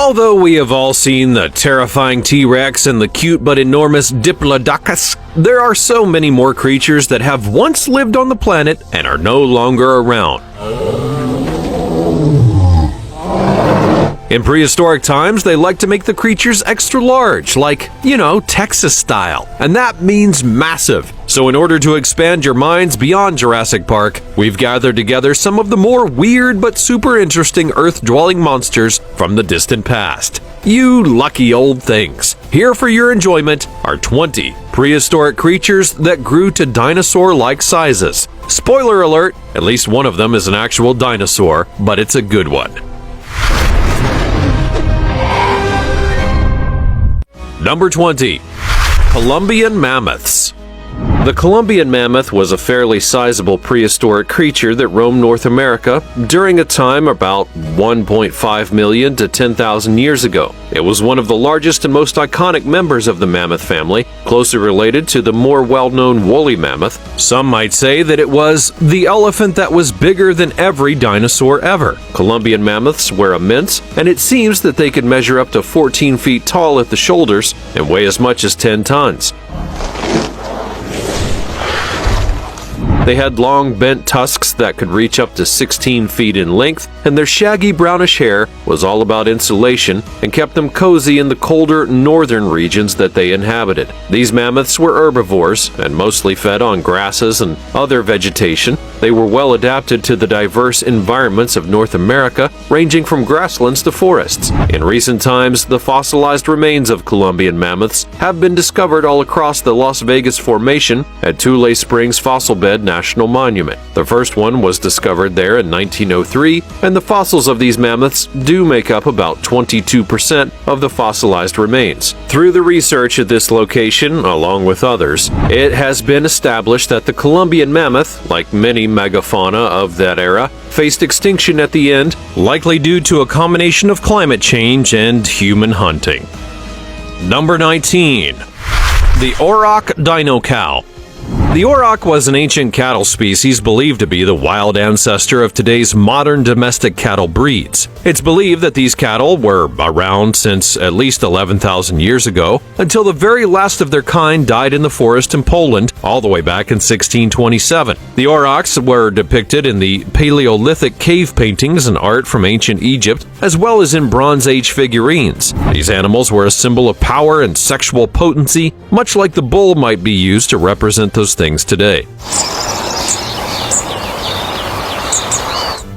Although we have all seen the terrifying T-Rex and the cute but enormous Diplodocus, there are so many more creatures that have once lived on the planet and are no longer around. In prehistoric times, they liked to make the creatures extra large, like, Texas style. And that means massive. So in order to expand your minds beyond Jurassic Park, we've gathered together some of the more weird but super interesting Earth-dwelling monsters from the distant past. You lucky old things. Here for your enjoyment are 20 prehistoric creatures that grew to dinosaur-like sizes. Spoiler alert, at least one of them is an actual dinosaur, but it's a good one. Number 20. Columbian Mammoths. The Columbian mammoth was a fairly sizable prehistoric creature that roamed North America during a time about 1.5 million to 10,000 years ago. It was one of the largest and most iconic members of the mammoth family, closely related to the more well-known woolly mammoth. Some might say that it was the elephant that was bigger than every dinosaur ever. Columbian mammoths were immense, and it seems that they could measure up to 14 feet tall at the shoulders and weigh as much as 10 tons. They had long, bent tusks that could reach up to 16 feet in length, and their shaggy brownish hair was all about insulation and kept them cozy in the colder northern regions that they inhabited. These mammoths were herbivores and mostly fed on grasses and other vegetation. They were well adapted to the diverse environments of North America, ranging from grasslands to forests. In recent times, the fossilized remains of Columbian mammoths have been discovered all across the Las Vegas Formation at Tule Springs Fossil Bed National Monument. The first one was discovered there in 1903, and the fossils of these mammoths do make up about 22% of the fossilized remains. Through the research at this location, along with others, it has been established that the Columbian mammoth, like many megafauna of that era, faced extinction at the end, likely due to a combination of climate change and human hunting. Number 19. The Auroch Dino Cow. The auroch was an ancient cattle species believed to be the wild ancestor of today's modern domestic cattle breeds. It's believed that these cattle were around since at least 11,000 years ago, until the very last of their kind died in the forest in Poland all the way back in 1627. The aurochs were depicted in the Paleolithic cave paintings and art from ancient Egypt, as well as in Bronze Age figurines. These animals were a symbol of power and sexual potency, much like the bull might be used to represent those things today.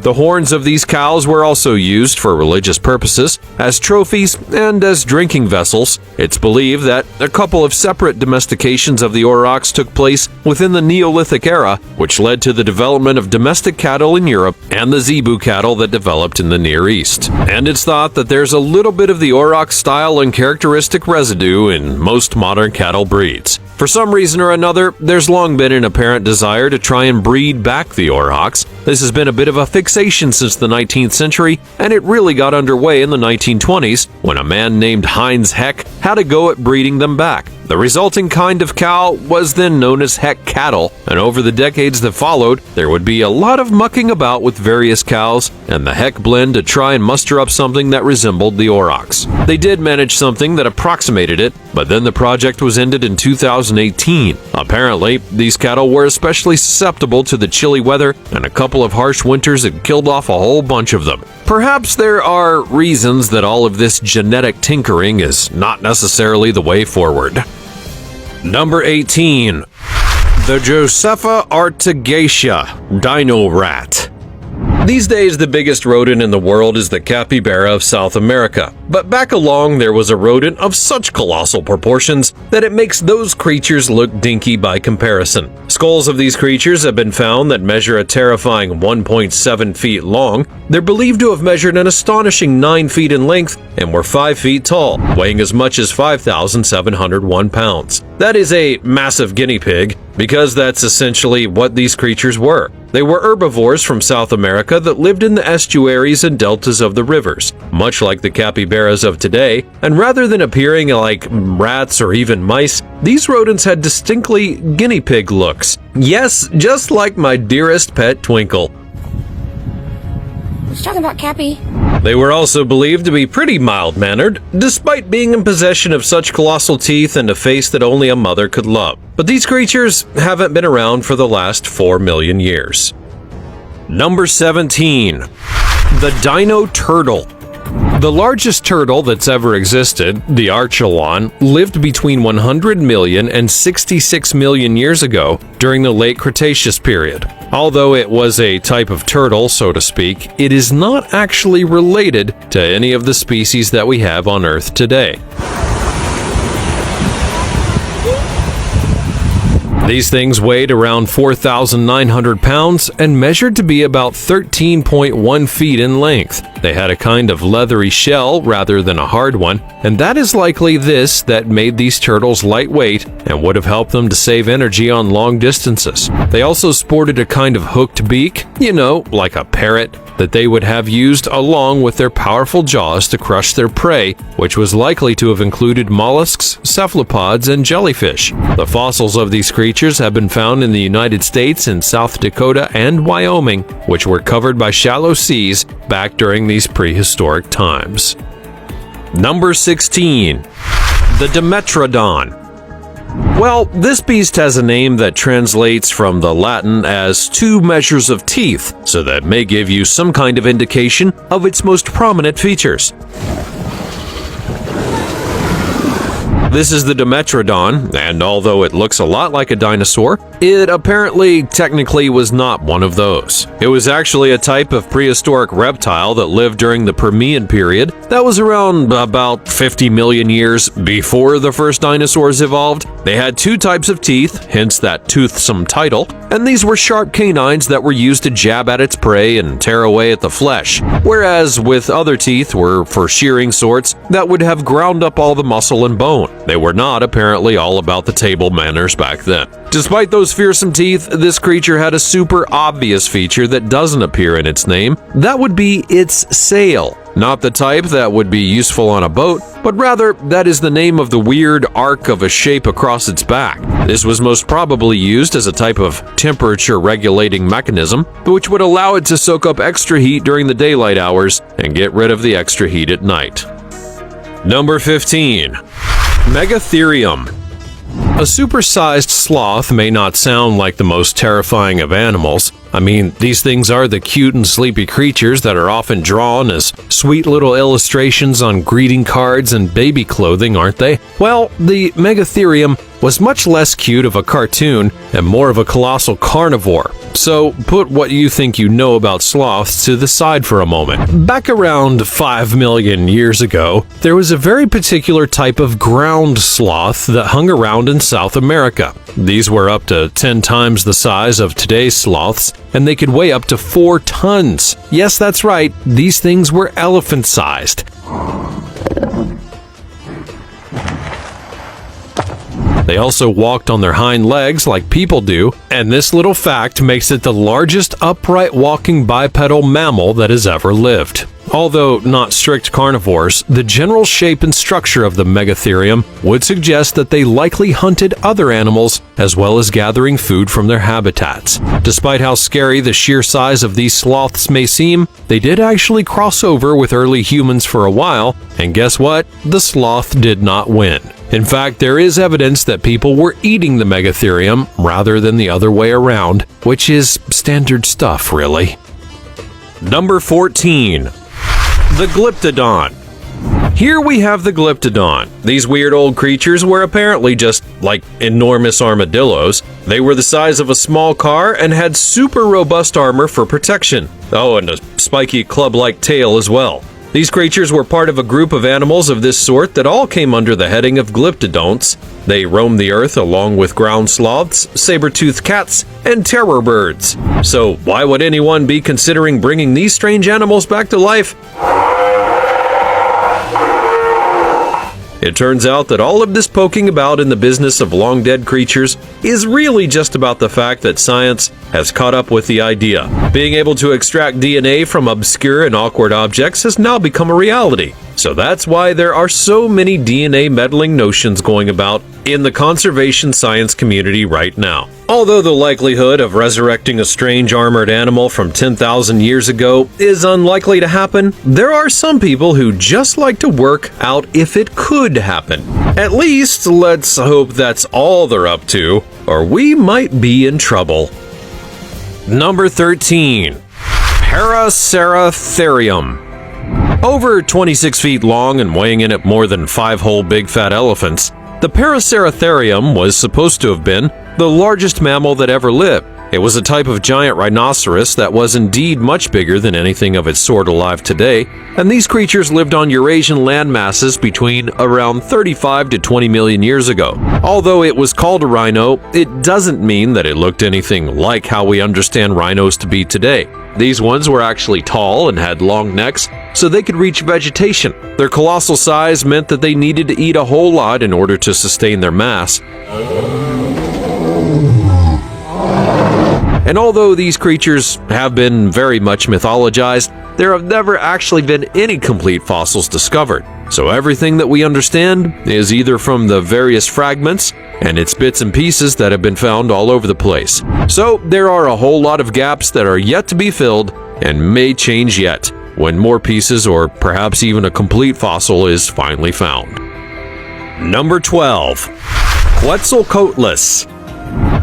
The horns of these cows were also used for religious purposes, as trophies, and as drinking vessels. It's believed that a couple of separate domestications of the aurochs took place within the Neolithic era, which led to the development of domestic cattle in Europe and the zebu cattle that developed in the Near East. And it's thought that there's a little bit of the auroch style and characteristic residue in most modern cattle breeds. For some reason or another, there's long been an apparent desire to try and breed back the aurochs. This has been a bit of a fixation since the 19th century, and it really got underway in the 1920s when a man named Heinz Heck had a go at breeding them back. The resulting kind of cow was then known as Heck cattle, and over the decades that followed, there would be a lot of mucking about with various cows and the Heck blend to try and muster up something that resembled the aurochs. They did manage something that approximated it, but then the project was ended in 2018. Apparently, these cattle were especially susceptible to the chilly weather, and a couple of harsh winters had killed off a whole bunch of them. Perhaps there are reasons that all of this genetic tinkering is not necessarily the way forward. Number 18. The Josepha artigacia Dino Rat. These days, the biggest rodent in the world is the capybara of South America. But back along, there was a rodent of such colossal proportions that it makes those creatures look dinky by comparison. Skulls of these creatures have been found that measure a terrifying 1.7 feet long. They're believed to have measured an astonishing 9 feet in length and were 5 feet tall, weighing as much as 5,701 pounds. That is a massive guinea pig, because that's essentially what these creatures were. They were herbivores from South America that lived in the estuaries and deltas of the rivers, much like the capybaras of today, and rather than appearing like rats or even mice, these rodents had distinctly guinea pig looks. Yes, just like my dearest pet Twinkle. Who's talking about Cappy? They were also believed to be pretty mild-mannered, despite being in possession of such colossal teeth and a face that only a mother could love. But these creatures haven't been around for the last 4 million years. Number 17. The Dino Turtle. The largest turtle that's ever existed, the Archelon, lived between 100 million and 66 million years ago during the late Cretaceous period. Although it was a type of turtle, so to speak, it is not actually related to any of the species that we have on Earth today. These things weighed around 4,900 pounds and measured to be about 13.1 feet in length. They had a kind of leathery shell rather than a hard one, and that is likely this that made these turtles lightweight and would have helped them to save energy on long distances. They also sported a kind of hooked beak, like a parrot, that they would have used along with their powerful jaws to crush their prey, which was likely to have included mollusks, cephalopods, and jellyfish. The fossils of these creatures have been found in the United States in South Dakota and Wyoming, which were covered by shallow seas back during these prehistoric times. Number 16. The Dimetrodon. Well, this beast has a name that translates from the Latin as 2 measures of teeth, so that may give you some kind of indication of its most prominent features. This is the Dimetrodon, and although it looks a lot like a dinosaur, it apparently technically was not one of those. It was actually a type of prehistoric reptile that lived during the Permian period that was around about 50 million years before the first dinosaurs evolved. They had 2 types of teeth, hence that toothsome title, and these were sharp canines that were used to jab at its prey and tear away at the flesh, whereas with other teeth were for shearing sorts that would have ground up all the muscle and bone. They were not apparently all about the table manners back then. Despite those fearsome teeth, this creature had a super obvious feature that doesn't appear in its name. That would be its sail. Not the type that would be useful on a boat, but rather that is the name of the weird arc of a shape across its back. This was most probably used as a type of temperature regulating mechanism, which would allow it to soak up extra heat during the daylight hours and get rid of the extra heat at night. Number 15. Megatherium. A supersized sloth may not sound like the most terrifying of animals. I mean, these things are the cute and sleepy creatures that are often drawn as sweet little illustrations on greeting cards and baby clothing, aren't they? Well, the Megatherium was much less cute of a cartoon and more of a colossal carnivore. So put what you think you know about sloths to the side for a moment. Back around 5 million years ago, there was a very particular type of ground sloth that hung around in South America. These were up to 10 times the size of today's sloths, and they could weigh up to 4 tons. Yes, that's right, these things were elephant-sized. They also walked on their hind legs like people do, and this little fact makes it the largest upright walking bipedal mammal that has ever lived. Although not strict carnivores, the general shape and structure of the Megatherium would suggest that they likely hunted other animals as well as gathering food from their habitats. Despite how scary the sheer size of these sloths may seem, they did actually cross over with early humans for a while, and guess what? The sloth did not win. In fact, there is evidence that people were eating the Megatherium rather than the other way around, which is standard stuff, really. Number 14. The Glyptodon. Here we have the Glyptodon. These weird old creatures were apparently just like enormous armadillos. They were the size of a small car and had super robust armor for protection. Oh, and a spiky club-like tail as well. These creatures were part of a group of animals of this sort that all came under the heading of glyptodonts. They roamed the earth along with ground sloths, saber-toothed cats, and terror birds. So why would anyone be considering bringing these strange animals back to life? It turns out that all of this poking about in the business of long-dead creatures is really just about the fact that science has caught up with the idea. Being able to extract DNA from obscure and awkward objects has now become a reality. So that's why there are so many DNA meddling notions going about in the conservation science community right now. Although the likelihood of resurrecting a strange armored animal from 10,000 years ago is unlikely to happen, there are some people who just like to work out if it could happen. At least, let's hope that's all they're up to, or we might be in trouble. Number 13. Paraceratherium. Over 26 feet long and weighing in at more than 5 whole big fat elephants, the Paraceratherium was supposed to have been the largest mammal that ever lived. It was a type of giant rhinoceros that was indeed much bigger than anything of its sort alive today, and these creatures lived on Eurasian land masses between around 35 to 20 million years ago. Although it was called a rhino, it doesn't mean that it looked anything like how we understand rhinos to be today. These ones were actually tall and had long necks, so they could reach vegetation. Their colossal size meant that they needed to eat a whole lot in order to sustain their mass. And although these creatures have been very much mythologized, there have never actually been any complete fossils discovered. So everything that we understand is either from the various fragments and its bits and pieces that have been found all over the place. So there are a whole lot of gaps that are yet to be filled and may change yet when more pieces or perhaps even a complete fossil is finally found. Number 12. Quetzalcoatlus.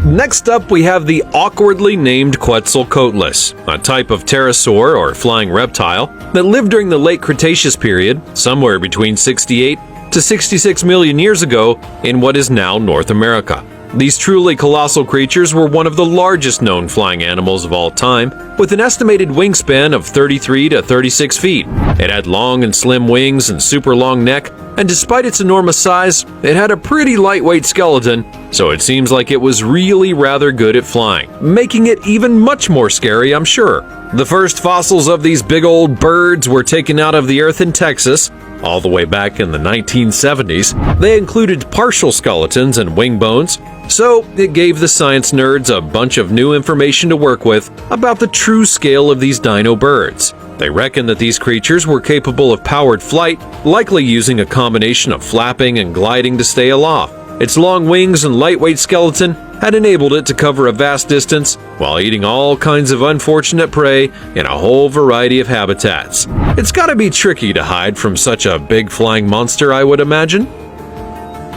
Next up, we have the awkwardly named Quetzalcoatlus, a type of pterosaur or flying reptile that lived during the late Cretaceous period, somewhere between 68 to 66 million years ago in what is now North America. These truly colossal creatures were one of the largest known flying animals of all time, with an estimated wingspan of 33 to 36 feet. It had long and slim wings and super long neck, and despite its enormous size, it had a pretty lightweight skeleton, so it seems like it was really rather good at flying, making it even much more scary, I'm sure. The first fossils of these big old birds were taken out of the earth in Texas, all the way back in the 1970s. They included partial skeletons and wing bones, so it gave the science nerds a bunch of new information to work with about the true scale of these dino birds. They reckon that these creatures were capable of powered flight, likely using a combination of flapping and gliding to stay aloft. Its long wings and lightweight skeleton had enabled it to cover a vast distance while eating all kinds of unfortunate prey in a whole variety of habitats. It's gotta be tricky to hide from such a big flying monster, I would imagine.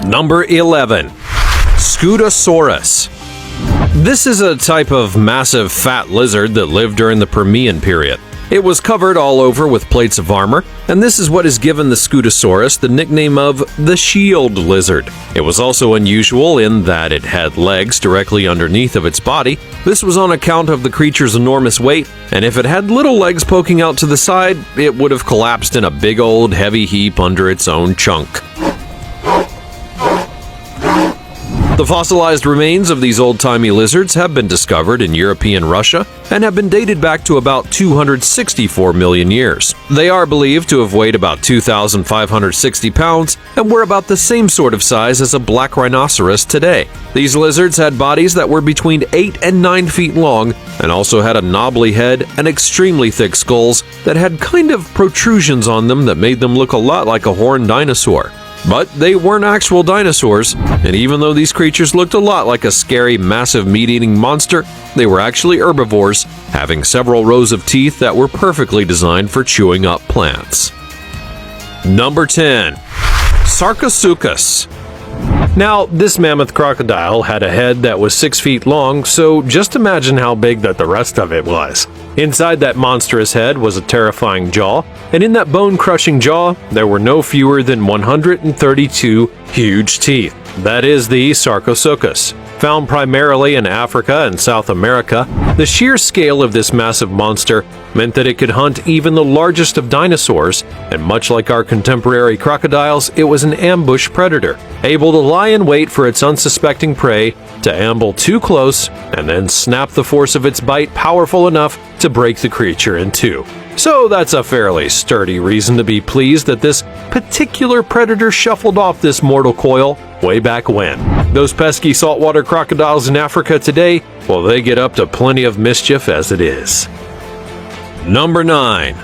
Number 11. Scutosaurus. This is a type of massive fat lizard that lived during the Permian period. It was covered all over with plates of armor, and this is what has given the Scutosaurus the nickname of the shield lizard. It was also unusual in that it had legs directly underneath of its body. This was on account of the creature's enormous weight, and if it had little legs poking out to the side, it would have collapsed in a big old heavy heap under its own chunk. The fossilized remains of these old-timey lizards have been discovered in European Russia and have been dated back to about 264 million years. They are believed to have weighed about 2,560 pounds and were about the same sort of size as a black rhinoceros today. These lizards had bodies that were between 8 and 9 feet long and also had a knobbly head and extremely thick skulls that had kind of protrusions on them that made them look a lot like a horned dinosaur. But they weren't actual dinosaurs, and even though these creatures looked a lot like a scary, massive meat-eating monster, they were actually herbivores, having several rows of teeth that were perfectly designed for chewing up plants. Number 10. Sarcosuchus. Now, this mammoth crocodile had a head that was 6 feet long, so just imagine how big that the rest of it was. Inside that monstrous head was a terrifying jaw, and in that bone-crushing jaw, there were no fewer than 132 huge teeth. That is the Sarcosuchus. Found primarily in Africa and South America, the sheer scale of this massive monster meant that it could hunt even the largest of dinosaurs, and much like our contemporary crocodiles, it was an ambush predator, able to lie in wait for its unsuspecting prey, to amble too close, and then snap the force of its bite powerful enough to break the creature in two. So that's a fairly sturdy reason to be pleased that this particular predator shuffled off this mortal coil way back when. Those pesky saltwater crocodiles in Africa today, well, they get up to plenty of mischief as it is. Number 9.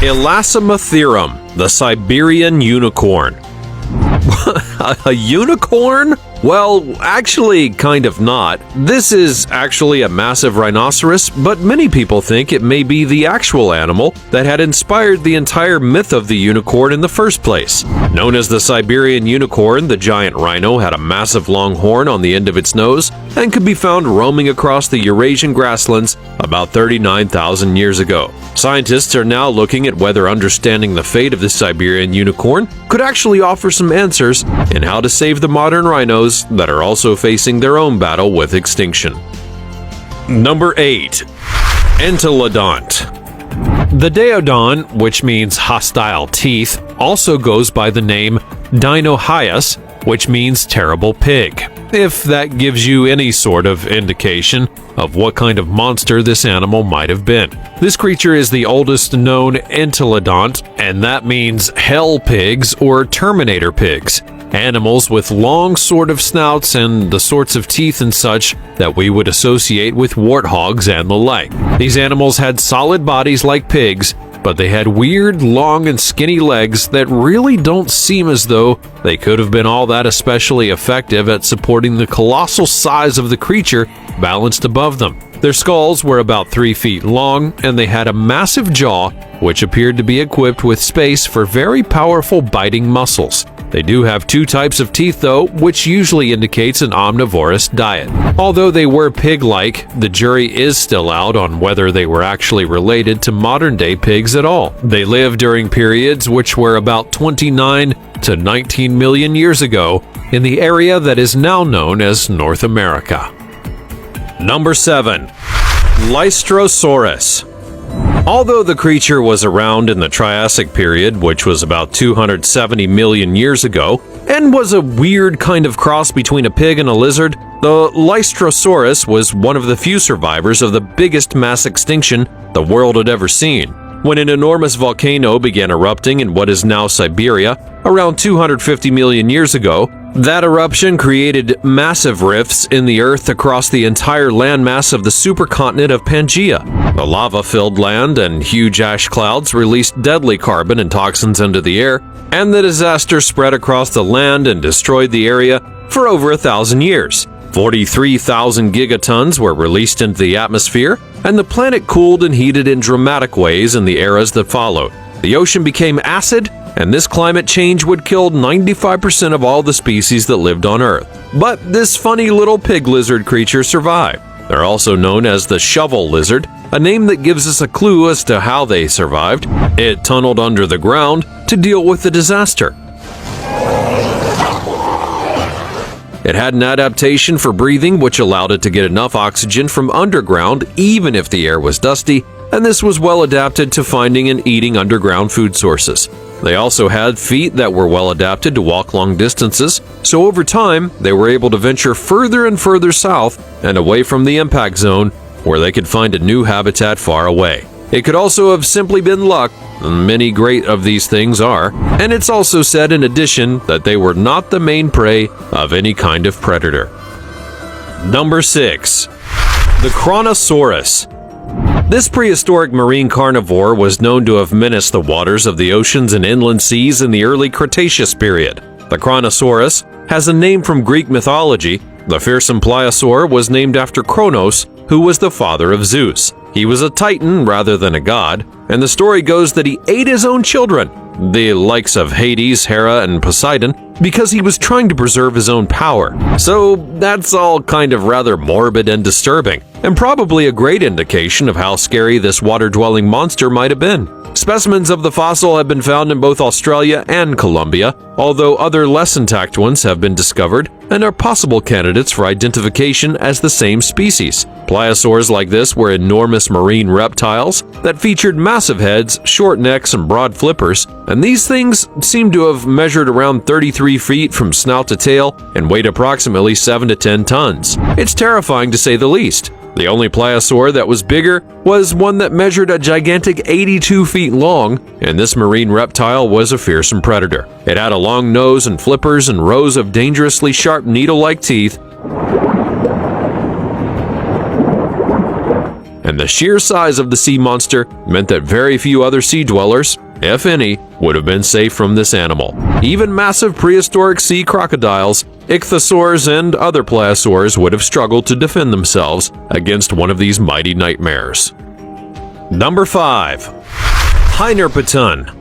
Elastomatherum, the Siberian unicorn. A unicorn? Well, actually, kind of not. This is actually a massive rhinoceros, but many people think it may be the actual animal that had inspired the entire myth of the unicorn in the first place. Known as the Siberian unicorn, the giant rhino had a massive long horn on the end of its nose and could be found roaming across the Eurasian grasslands about 39,000 years ago. Scientists are now looking at whether understanding the fate of the Siberian unicorn could actually offer some answers in how to save the modern rhinos that are also facing their own battle with extinction. Number 8. Entelodont. The Daeodon, which means hostile teeth, also goes by the name Dinosaurs, which means terrible pig, if that gives you any sort of indication of what kind of monster this animal might have been. This creature is the oldest known entelodont, and that means hell pigs or Terminator pigs. Animals with long sort of snouts and the sorts of teeth and such that we would associate with warthogs and the like. These animals had solid bodies like pigs, but they had weird, long and skinny legs that really don't seem as though they could have been all that especially effective at supporting the colossal size of the creature balanced above them. Their skulls were about 3 feet long, and they had a massive jaw, which appeared to be equipped with space for very powerful biting muscles. They do have 2 types of teeth though, which usually indicates an omnivorous diet. Although they were pig-like, the jury is still out on whether they were actually related to modern-day pigs at all. They lived during periods which were about 29 to 19 million years ago in the area that is now known as North America. Number 7. Lystrosaurus. Although the creature was around in the Triassic period, which was about 270 million years ago, and was a weird kind of cross between a pig and a lizard, the Lystrosaurus was one of the few survivors of the biggest mass extinction the world had ever seen. When an enormous volcano began erupting in what is now Siberia around 250 million years ago, that eruption created massive rifts in the earth across the entire landmass of the supercontinent of Pangaea. The lava-filled land and huge ash clouds released deadly carbon and toxins into the air, and the disaster spread across the land and destroyed the area for over 1,000 years. 43,000 gigatons were released into the atmosphere, and the planet cooled and heated in dramatic ways in the eras that followed. The ocean became acid, and this climate change would kill 95% of all the species that lived on Earth. But this funny little pig lizard creature survived. They're also known as the shovel lizard, a name that gives us a clue as to how they survived. It tunneled under the ground to deal with the disaster. It had an adaptation for breathing, which allowed it to get enough oxygen from underground even if the air was dusty, and this was well adapted to finding and eating underground food sources. They also had feet that were well adapted to walk long distances, so over time they were able to venture further and further south and away from the impact zone, where they could find a new habitat far away. It could also have simply been luck, and many great of these things are, and it's also said in addition that they were not the main prey of any kind of predator. Number 6. The Kronosaurus. This prehistoric marine carnivore was known to have menaced the waters of the oceans and inland seas in the early Cretaceous period. The Kronosaurus has a name from Greek mythology. The fearsome pliosaur was named after Kronos, who was the father of Zeus. He was a titan rather than a god, and the story goes that he ate his own children, the likes of Hades, Hera, and Poseidon, because he was trying to preserve his own power. So that's all kind of rather morbid and disturbing, and probably a great indication of how scary this water-dwelling monster might have been. Specimens of the fossil have been found in both Australia and Colombia, although other less intact ones have been discovered and are possible candidates for identification as the same species. Pliosaurs like this were enormous marine reptiles that featured massive heads, short necks, and broad flippers, and these things seem to have measured around 33 feet from snout to tail and weighed approximately 7 to 10 tons. It's terrifying to say the least. The only pliosaur that was bigger was one that measured a gigantic 82 feet long, and this marine reptile was a fearsome predator. It had a long nose and flippers and rows of dangerously sharp needle-like teeth, and the sheer size of the sea monster meant that very few other sea dwellers, if any, would have been safe from this animal. Even massive prehistoric sea crocodiles, ichthyosaurs, and other plesiosaurs would have struggled to defend themselves against one of these mighty nightmares. Number 5. Hynerpeton.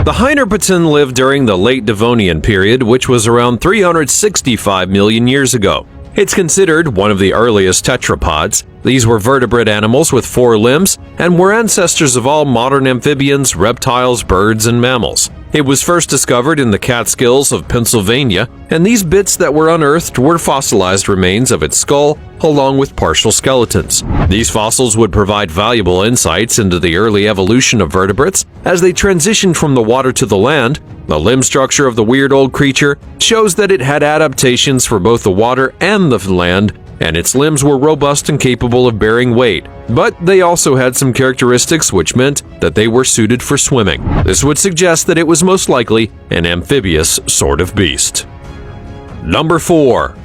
The Hynerpeton lived during the late Devonian period, which was around 365 million years ago. It's considered one of the earliest tetrapods. These were vertebrate animals with 4 limbs and were ancestors of all modern amphibians, reptiles, birds, and mammals. It was first discovered in the Catskills of Pennsylvania, and these bits that were unearthed were fossilized remains of its skull, along with partial skeletons. These fossils would provide valuable insights into the early evolution of vertebrates as they transitioned from the water to the land. The limb structure of the weird old creature shows that it had adaptations for both the water and the land, and its limbs were robust and capable of bearing weight. But they also had some characteristics which meant that they were suited for swimming. This would suggest that it was most likely an amphibious sort of beast. Number 4.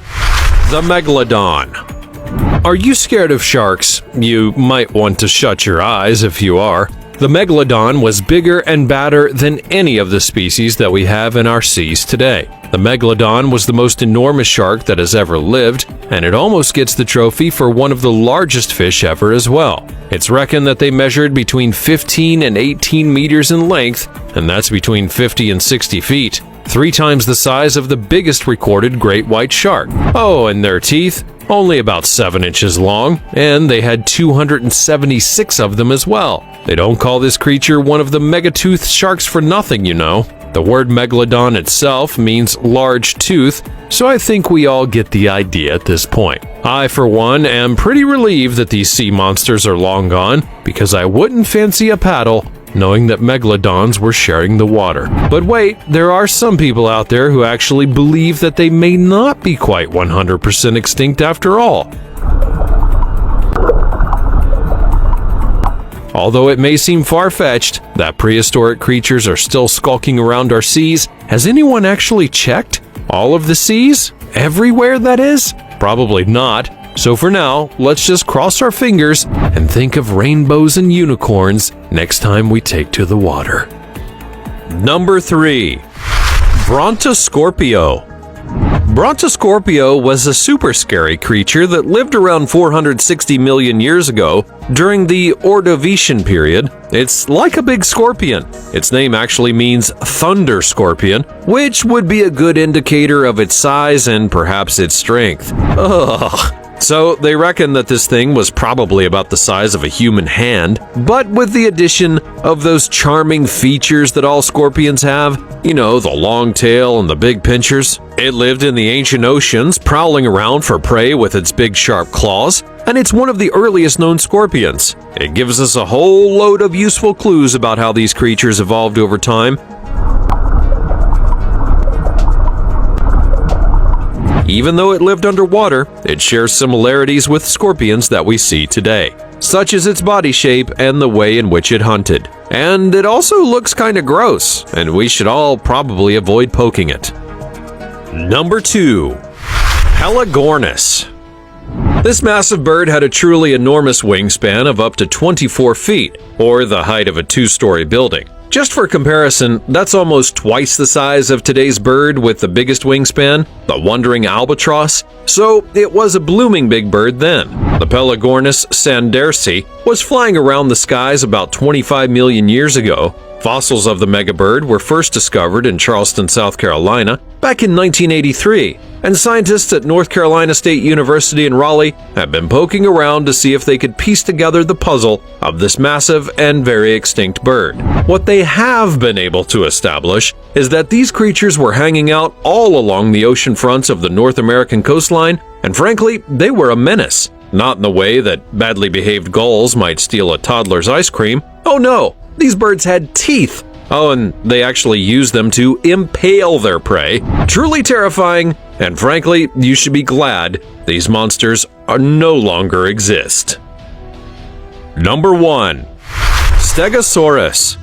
The Megalodon. Are you scared of sharks? You might want to shut your eyes if you are. The Megalodon was bigger and badder than any of the species that we have in our seas today. The Megalodon was the most enormous shark that has ever lived, and it almost gets the trophy for one of the largest fish ever as well. It's reckoned that they measured between 15 and 18 meters in length, and that's between 50 and 60 feet, 3 times the size of the biggest recorded great white shark. Oh, and their teeth? Only about 7 inches long, and they had 276 of them as well. They don't call this creature one of the megatoothed sharks for nothing, you know. The word megalodon itself means large tooth, so I think we all get the idea at this point. I, for one, am pretty relieved that these sea monsters are long gone, because I wouldn't fancy a paddle knowing that megalodons were sharing the water. But wait, there are some people out there who actually believe that they may not be quite 100% extinct after all. Although it may seem far-fetched that prehistoric creatures are still skulking around our seas, has anyone actually checked all of the seas? Everywhere, that is? Probably not. So for now, let's just cross our fingers and think of rainbows and unicorns next time we take to the water. Number 3. Brontoscorpio. Brontoscorpio was a super scary creature that lived around 460 million years ago during the Ordovician period. It's like a big scorpion. Its name actually means thunder scorpion, which would be a good indicator of its size and perhaps its strength. Ugh. So they reckon that this thing was probably about the size of a human hand, but with the addition of those charming features that all scorpions have, you know, the long tail and the big pinchers. It lived in the ancient oceans, prowling around for prey with its big sharp claws, and it's one of the earliest known scorpions. It gives us a whole load of useful clues about how these creatures evolved over time. Even though it lived underwater, it shares similarities with scorpions that we see today, such as its body shape and the way in which it hunted. And it also looks kinda gross, and we should all probably avoid poking it. Number 2. Pelagornis. This massive bird had a truly enormous wingspan of up to 24 feet, or the height of a 2-story building. Just for comparison, that's almost twice the size of today's bird with the biggest wingspan, the wandering albatross, so it was a blooming big bird then. The Pelagornis sandersi was flying around the skies about 25 million years ago. Fossils of the megabird were first discovered in Charleston, South Carolina, back in 1983, and scientists at North Carolina State University in Raleigh have been poking around to see if they could piece together the puzzle of this massive and very extinct bird. What they have been able to establish is that these creatures were hanging out all along the ocean fronts of the North American coastline, and frankly, they were a menace. Not in the way that badly behaved gulls might steal a toddler's ice cream. Oh no, these birds had teeth. Oh, and they actually used them to impale their prey. Truly terrifying, and frankly, you should be glad these monsters no longer exist. Number 1. Stegosaurus.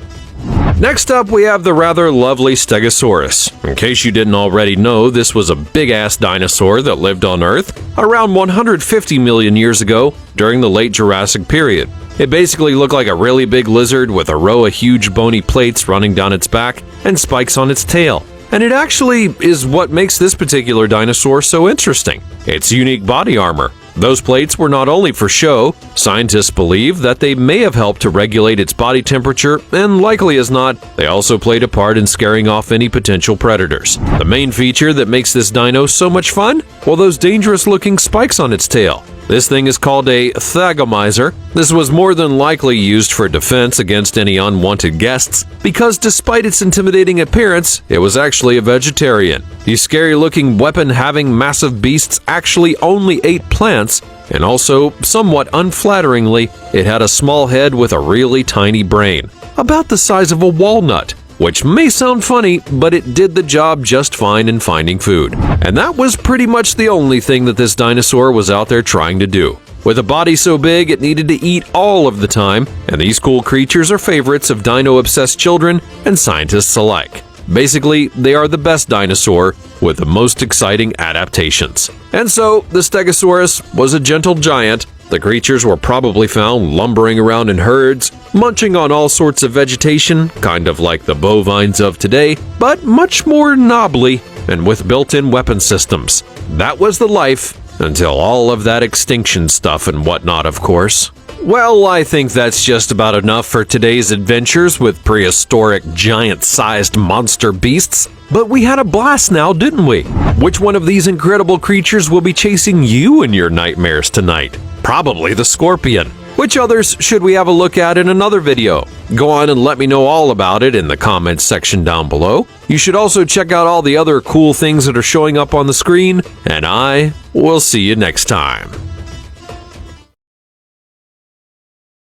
Next up, we have the rather lovely Stegosaurus. In case you didn't already know, this was a big-ass dinosaur that lived on Earth around 150 million years ago during the late Jurassic period. It basically looked like a really big lizard with a row of huge bony plates running down its back and spikes on its tail. And it actually is what makes this particular dinosaur so interesting: its unique body armor. Those plates were not only for show, scientists believe that they may have helped to regulate its body temperature, and likely as not, they also played a part in scaring off any potential predators. The main feature that makes this dino so much fun? Well, those dangerous-looking spikes on its tail. This thing is called a thagomizer. This was more than likely used for defense against any unwanted guests, because despite its intimidating appearance, it was actually a vegetarian. These scary-looking weapon-having massive beasts actually only ate plants, and also, somewhat unflatteringly, it had a small head with a really tiny brain, about the size of a walnut. Which may sound funny, but it did the job just fine in finding food. And that was pretty much the only thing that this dinosaur was out there trying to do. With a body so big, it needed to eat all of the time, and these cool creatures are favorites of dino-obsessed children and scientists alike. Basically, they are the best dinosaur with the most exciting adaptations. And so, the Stegosaurus was a gentle giant. The creatures were probably found lumbering around in herds, munching on all sorts of vegetation, kind of like the bovines of today, but much more knobbly and with built-in weapon systems. That was the life, until all of that extinction stuff and whatnot, of course. Well, I think that's just about enough for today's adventures with prehistoric giant-sized monster beasts. But we had a blast now, didn't we? Which one of these incredible creatures will be chasing you in your nightmares tonight? Probably the scorpion. Which others should we have a look at in another video? Go on and let me know all about it in the comments section down below. You should also check out all the other cool things that are showing up on the screen, and I will see you next time.